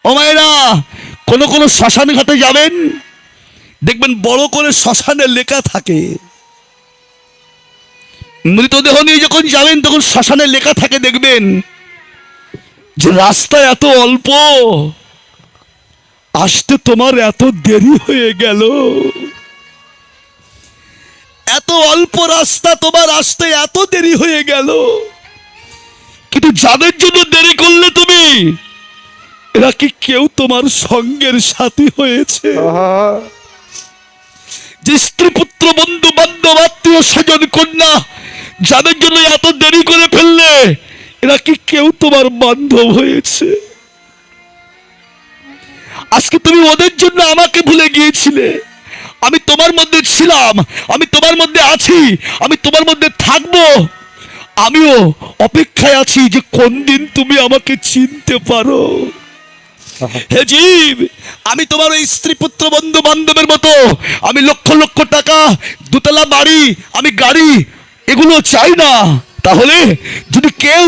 ও মায়েরা, কোন কোন শ্মশান ঘাটে যাবেন, দেখবেন বড় করে শ্মশানে লেখা থাকে। মৃতদেহ নিয়ে যখন যাবেন তখন শ্মশানে লেখা থাকে, দেখবেন যে রাস্তা এত অল্প, আসতে তোমার এত দেরি হয়ে গেল। এত অল্প রাস্তা, তোমার আসতে এত দেরি হয়ে গেল। কিন্তু যাদের জন্য দেরি করলে তুমি, এরা কি কেউ তোমার সঙ্গের সাথী হয়েছে? যে স্ত্রী পুত্র বন্ধু বান্ধব আত্মীয় স্বজন কন্যা যাদের জন্য এত দেরি করে ফেললে, এরা কি কেউ তোমার বান্ধব হয়েছে? আজকে তুমি ওদের জন্য আমাকে ভুলে গিয়েছিলে। আমি তোমার মধ্যে ছিলাম, আমি তোমার মধ্যে আছি, আমি তোমার মধ্যে থাকবো। আমিও অপেক্ষায় আছি যে কোন দিন তুমি আমাকে চিনতে পারো। হে জীব, আমি তোমার ওই স্ত্রী পুত্র বন্ধু বান্ধবের মতো আমি লক্ষ লক্ষ টাকা, দোতলা বাড়ি, আমি গাড়ি, এগুলো চাই না। তাহলে যদি কেউ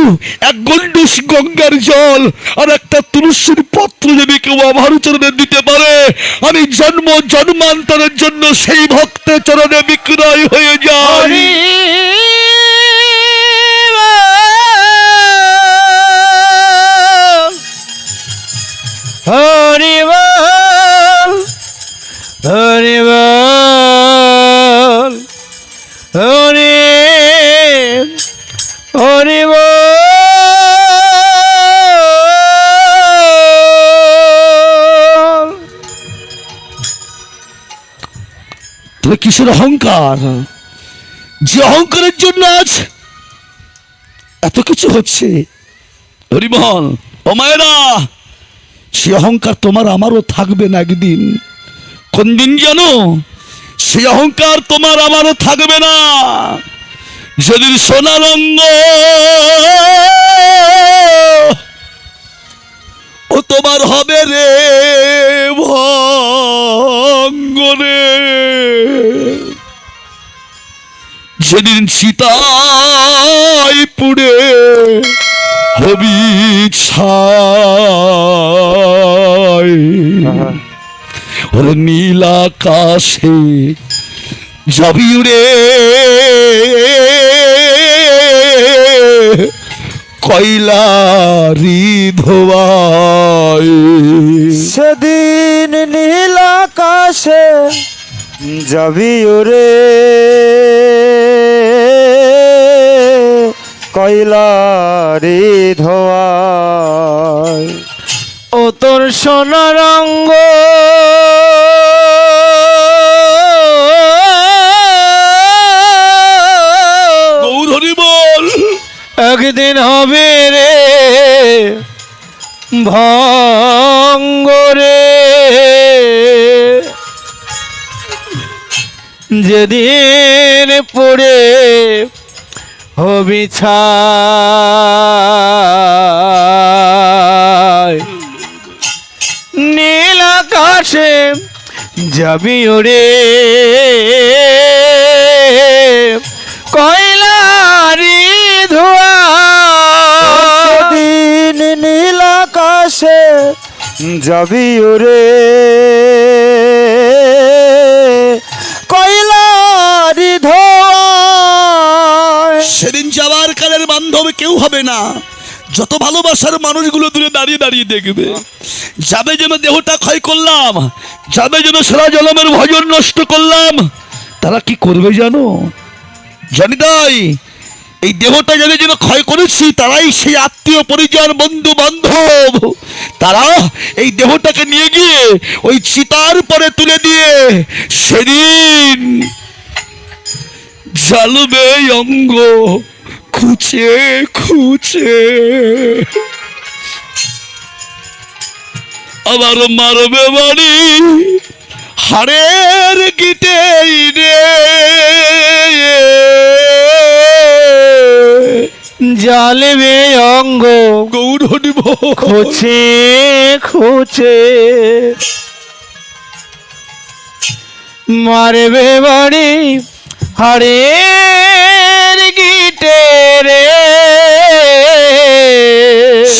এক গন্ডুষ গঙ্গার জল আর একটা তুলসীর পত্র যদি কেউ আমার চরণে দিতে পারে, আমি জন্ম জন্মান্তরের জন্য সেই ভক্তের চরণে বিক্রয় হয়ে যাই। হরি বল, হরি বল, হরি হরি বল। তবে কিসের অহংকার, যে অহংকারের জন্য আজ এত কিছু হচ্ছে। হরিবল, ও মায়েরা, সে অহংকার তোমার আমারও থাকবে না একদিন। কোন দিন জানো? সে অহংকার তোমার আমারও থাকবে না যেদিন সোনার অঙ্গ ও তোমার হবে রে ভঙ্গরে। যেদিন চিতায় পুড়ে হবি ছাই, ওরে নীল আকাশে যাবি রে কয়লারি ধোয়াই। সেদিন নীল আকাশে যাবি ওরে কয়লারি ধোয়াই। ও তোর সোনার অঙ্গ গৌরী বল, একদিন হবে রে ভঙ্গরে। যেদিন পড়ে হবি ছাই, নীল আকাশে যাবি ওরে কয়লারি ধোয়া। দিন নীল আকাশে যাবি ওরে কয়লারি ধোয়া। সেদিন যাবার কালের বান্ধব কেউ হবে না। যত ভালোবাসার মানুষগুলো দূরে দাঁড়িয়ে দাঁড়িয়ে দেখবে। যাবে যেন দেহটা ক্ষয় করলাম, যাবে যেন সারা জলমের ভজন নষ্ট করলাম, তারা কি করবে জানো? জানি তাই, এই দেহটা যাদের যেন ক্ষয় করেছি তারাই সেই আত্মীয় পরিজন বন্ধু বান্ধব। তারা এই দেহটাকে নিয়ে গিয়ে ওই চিতার পরে তুলে দিয়ে সেদিন জ্বালবে অঙ্গ খুঁচে খুঁচে, আবার মারবে বাড়ি হাড়ের গিটে রে। জ্বালবে অঙ্গ গৌর হরিব খুঁচে খুঁচে, মারবে বাড়ি হাড়ের গিটে রে।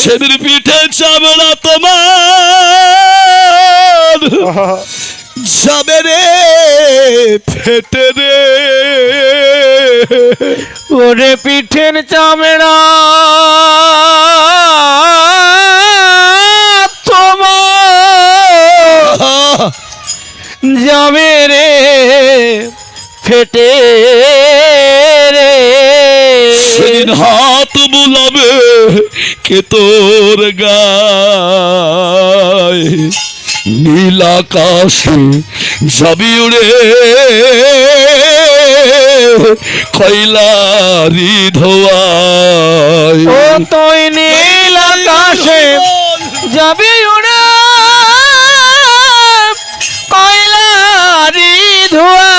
সেদিন পিঠে চামড়া তোমার যাবে রে ফেটে রে, ওরে পিঠের চামড়া তোমার যাবে রে ফেটে রে। সেদিন হাত বুলাবে কে তোর গায়, নীল আকাশে যাবি উড়ে কয়লারি ধোয়ায়। ও তুই নীল আকাশে যাবি উড়ে কয়লারি ধোঁয়া।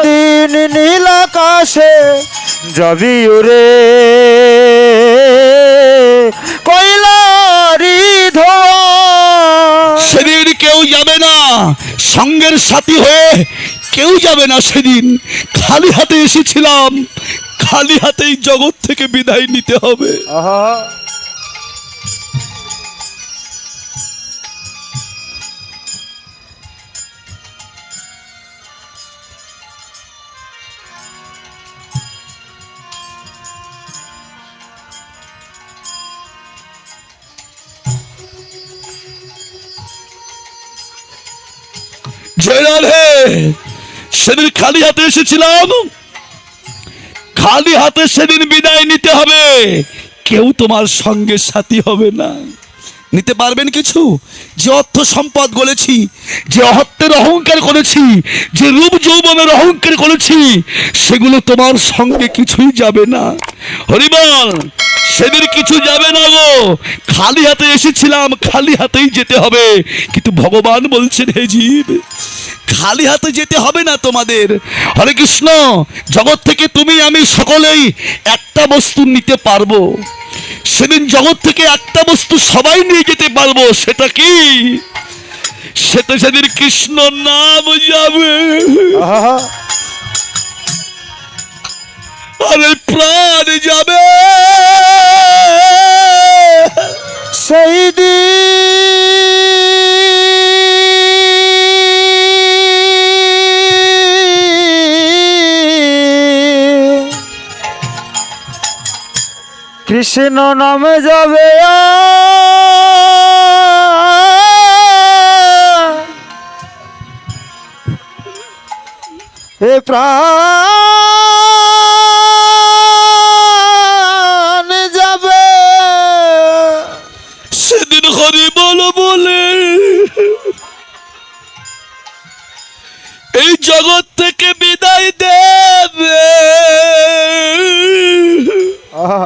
দিন নীল আকাশে যাবি উড়ে কয়লারি ধোঁয়া। সেদিন কেউ যাবে না সঙ্গের সাথী হয়ে, কেউ যাবে না সেদিন। খালি হাতে এসেছিলাম, খালি হাতেই জগৎ থেকে বিদায় নিতে হবে। আহা জয়লাল হে, সেদিন খালি হাতে এসেছিলাম, খালি হাতে সেদিন বিদায় নিতে হবে। কেউ তোমার সঙ্গে সাথী হবে না। নিতে পারবেন কিছু? যে অর্থ সম্পদ গলেছি, যে অহত্বের অহংকার করেছি, যে রূপ যৌবনের অহংকার করেছি, সেগুলো তোমার সঙ্গে কিছুই যাবে না। হরিবল, সেদিন কিছু যাবে না গো। খালি হাতে এসেছিলাম, খালি হাতেই যেতে হবে। কিন্তু ভগবান বলছেন, হে জীব, খালি হাতে যেতে হবে না তোমাদের। হরে কৃষ্ণ, জগৎ থেকে তুমি আমি সকলেই একটা বস্তু নিতে পারবো। সেদিন জগৎ থেকে একটা বস্তু সবাই নিয়ে যেতে পারবো। সেটা কি? সেটা সেদিন কৃষ্ণ নাম যাবে। আহা আরে প্রাণ যাবে সেই দিন কৃষ্ণ নামে যাবে এ প্রাণ যাবে। সেদিন হরি বল বলে এই জগৎ থেকে বিদায় দেবে। আহা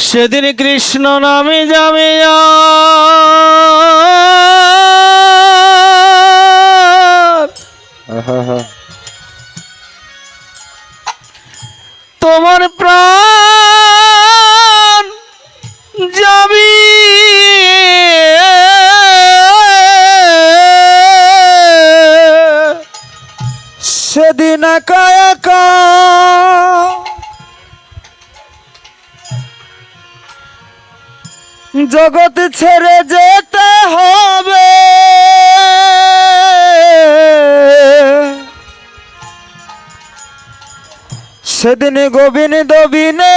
সেদিন কৃষ্ণ নামে যাবে আহা তোমার প্রাণ যাবি সেদিন একা একা জগৎ ছেড়ে যেতে হবে। সেদিন গোবিন্দ বিনে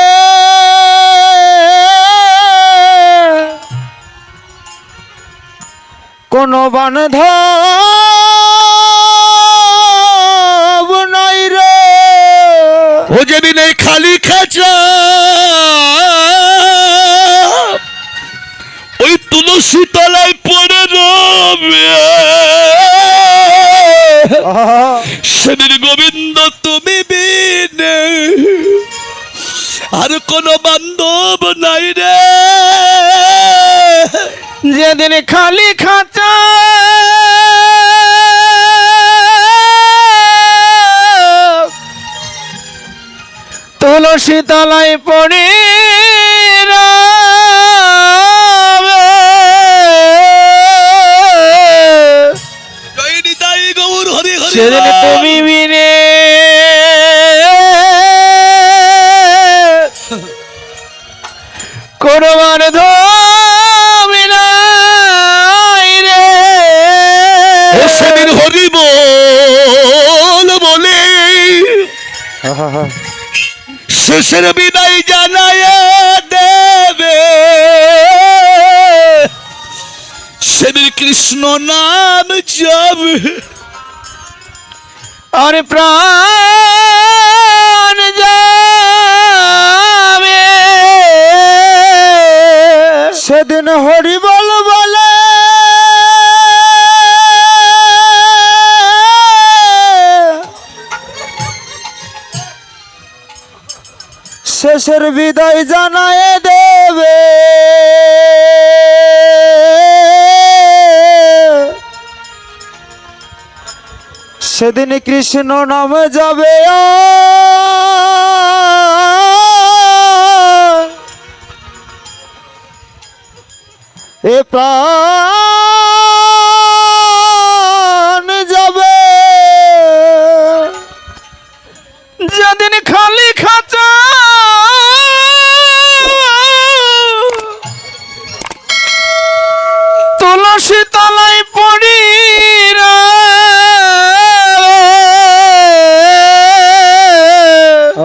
কোন বান্ধব নাই রে। ও যেদিন এই খালি খাঁচা ওই তুলসী তলায় পড়ে রবে, আহা সেদিন গোবিন্দ তুমি বিনে আর কোন বান্ধব নাই রে। যেদিন খালি খাঁচা তুলসী তলায় পড়ে রবে। জয় নিতাই গৌর হরি হরি। সেদিন তুমি বিনে কোন বান্ধব নাই শেষের বিদায় জানায় দেবে, সেদিন কৃষ্ণ নাম যাবে। আর প্রাণ যাবে, সেদিন হরি বল বলে শেষের বিদায় জানায় দেবে। সেদিন কৃষ্ণ নামে যাবে এ প্রাণ যাবে। যেদিন খালি খাঁচা তুলসী তলায় পড়ি রে,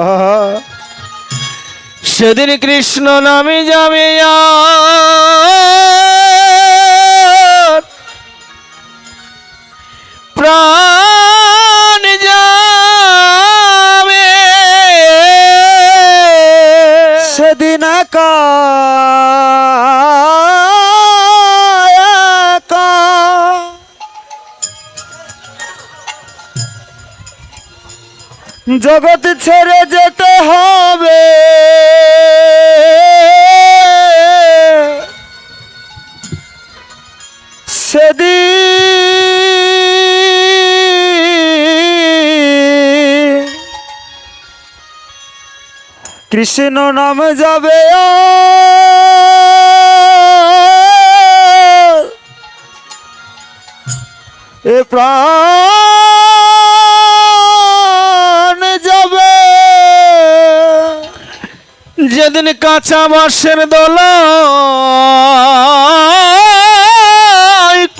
আহা, সেদিন কৃষ্ণ নামে যাবে প্রাণ যাবে। সেদিন একা একা জগৎ ছেড়ে যেতে হবে। সেদিন কৃষ্ণ নাম যাবে এ প্রাণ যাবে। যেদিন কাঁচা বাঁশের দোলা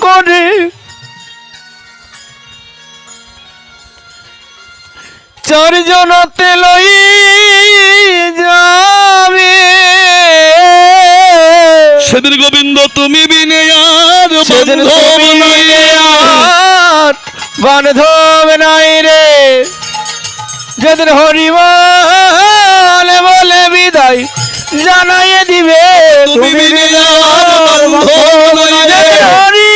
করে চারজনতে লই যাবে, সেদিন গোবিন্দ তুমি বিনে আর সেদিন বান্ধব তুমি নাই। আর বান্ধব নাই রে। যেদিন হরি বলে বলে বিদায় জানাইয়ে দিবে, তুমি বিনে আর বান্ধব নাই রে। যেদিন হরি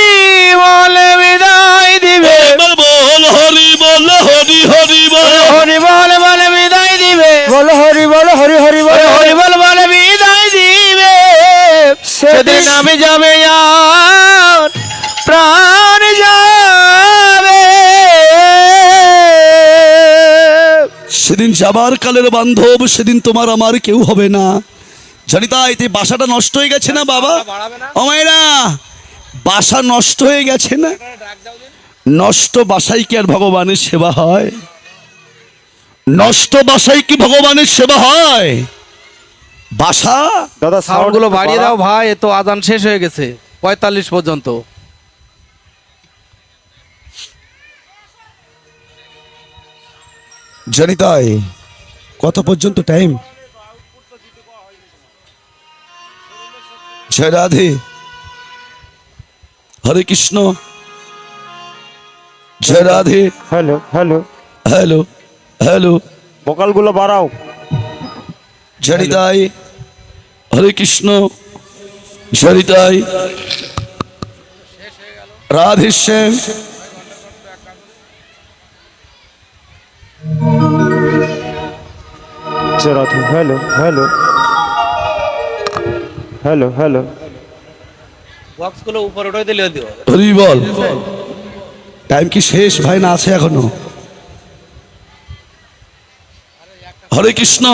বলে বিদায় দিবে, এবার বল হরি বল, হরি হরি বল। হরি বলে বলে বিদায় দিবে, বল হরি বল হরি হরি বল হরি বল বলে বিদায় দিবে। সেদিন আমি যাবে আর প্রাণ যাবে। সেদিন যাবার কালের বান্ধব, সেদিন তোমার আমার কেউ হবে না। জানি তাই এই বাসাটা নষ্ট হয়ে গেছে না বাবা, ও মায়েরা, বাসা নষ্ট হয়ে গেছে না। নষ্ট বাসায় কি আর ভগবানের সেবা হয়? নষ্ট বাসায় কি ভগবানের সেবা হয়? বাসা দাদা সাউন্ড গুলো বাড়িয়ে দাও ভাই, এ তো আজান শেষ হয়ে গেছে 45 পর্যন্ত। জানি তাই কত পর্যন্ত টাইম? জয় রাধে, হরে কৃষ্ণ, জয় Radhe. Hello hello hello hello, ভোকালগুলো বাড়াও। জয় হরে কৃষ্ণ, জয় Radhe Shyam. Hello hello hello hello box গুলো উপরে উঠাই দিলে দিও। হরি বল। টাইম কি শেষ ভাই না আছে এখনো? হরে কৃষ্ণ,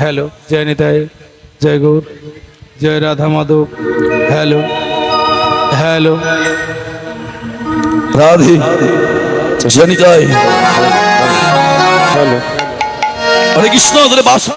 হ্যালো, জয় নিতাই, জয় গৌর, জয় রাধা মাধব। হ্যালো হ্যালো, রাধে জনিতাই, হ্যালো হরে কৃষ্ণ। বাসা